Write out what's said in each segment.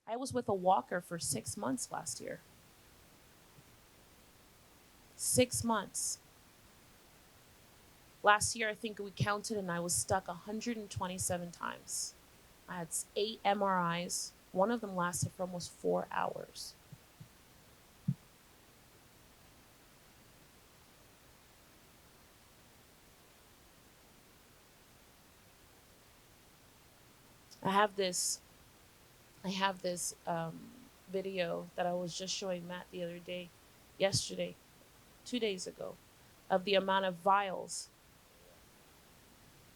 I was with a walker for 6 months last year. 6 months. Last year, I think we counted, and I was stuck 127 times. I had 8 MRIs. One of them lasted for almost 4 hours. I have this video that I was just showing Matt the other day, yesterday, 2 days ago, of the amount of vials.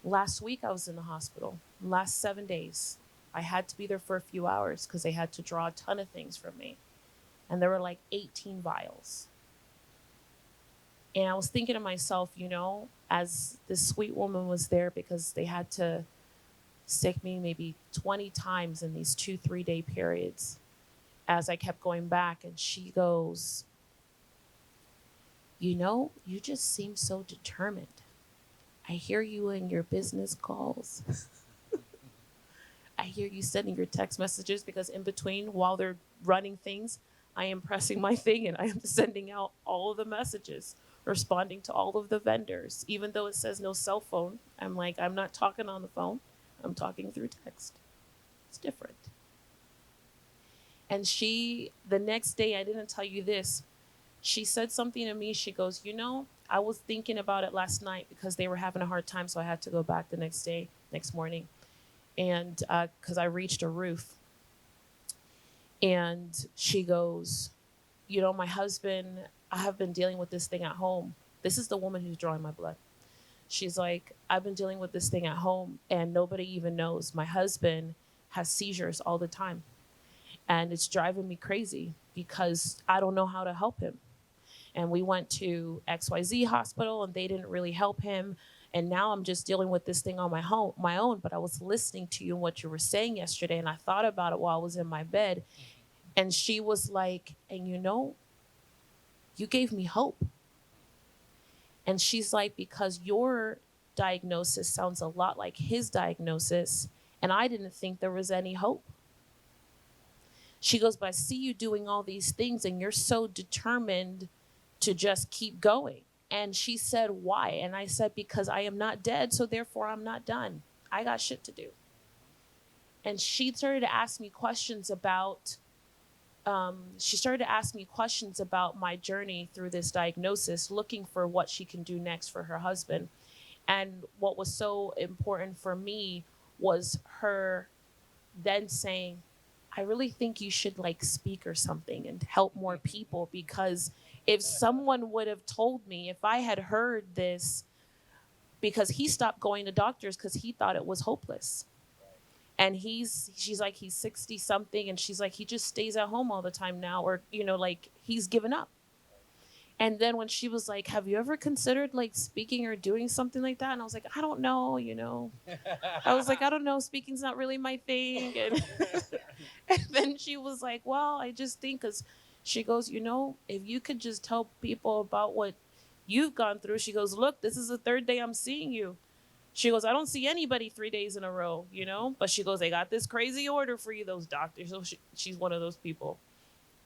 Last week I was in the hospital. Last 7 days, I had to be there for a few hours because they had to draw a ton of things from me. And there were like 18 vials. And I was thinking to myself, as this sweet woman was there, because they had to stick me maybe 20 times in these 2-3 day periods as I kept going back. And she goes, you just seem so determined. I hear you in your business calls. I hear you sending your text messages, because in between, while they're running things, I am pressing my thing and I am sending out all of the messages, responding to all of the vendors. Even though it says no cell phone, I'm like, I'm not talking on the phone. I'm talking through text. It's different. And the next day, I didn't tell you this, she said something to me. She goes, I was thinking about it last night because they were having a hard time, so I had to go back the next morning. And because I reached a roof. And she goes, my husband, I have been dealing with this thing at home. This is the woman who's drawing my blood. She's like, I've been dealing with this thing at home and nobody even knows. My husband has seizures all the time. And it's driving me crazy because I don't know how to help him. And we went to XYZ hospital and they didn't really help him. And now I'm just dealing with this thing on my own. But I was listening to you and what you were saying yesterday, and I thought about it while I was in my bed. And she was like, and you gave me hope. And she's like, because your diagnosis sounds a lot like his diagnosis, and I didn't think there was any hope. She goes, but I see you doing all these things and you're so determined to just keep going. And she said, why? And I said, because I am not dead, so therefore I'm not done. I got shit to do. And she started to ask me questions about my journey through this diagnosis, looking for what she can do next for her husband. And what was so important for me was her then saying, I really think you should speak or something and help more people, because if someone would have told me, if I had heard this, because he stopped going to doctors because he thought it was hopeless. And she's like, he's 60 something. And she's like, he just stays at home all the time now. Or, he's given up. And then when she was like, have you ever considered speaking or doing something like that? And I was like, I don't know, I was like, I don't know. Speaking's not really my thing. And, and then she was like, well, I just think, because she goes, if you could just tell people about what you've gone through. She goes, look, this is the 3rd day I'm seeing you. She goes, I don't see anybody 3 days in a row, but she goes, they got this crazy order for you, those doctors. So she's one of those people.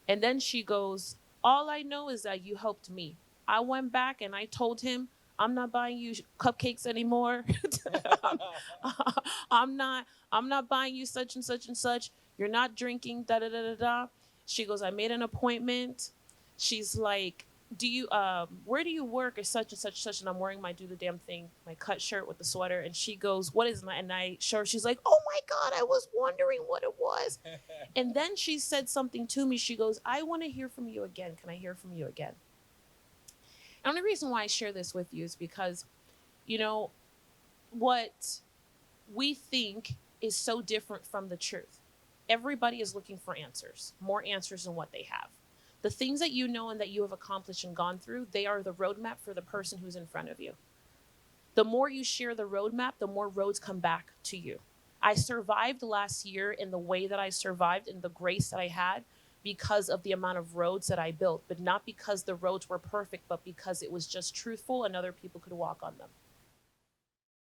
And then she goes, all I know is that you helped me. I went back and I told him, I'm not buying you cupcakes anymore. I'm not buying you such and such and such. You're not drinking, da da da da da. She goes, I made an appointment. She's like, where do you work, or such and such, such, and I'm wearing my do the damn thing, my cut shirt with the sweater. And she goes, what is my, and I show her, she's like, oh my God, I was wondering what it was. And then she said something to me. She goes, I want to hear from you again. Can I hear from you again? And the only reason why I share this with you is because, what we think is so different from the truth. Everybody is looking for answers, more answers than what they have. The things that you know and that you have accomplished and gone through, they are the roadmap for the person who's in front of you. The more you share the roadmap, the more roads come back to you. I survived last year in the way that I survived, and the grace that I had, because of the amount of roads that I built, but not because the roads were perfect, but because it was just truthful and other people could walk on them.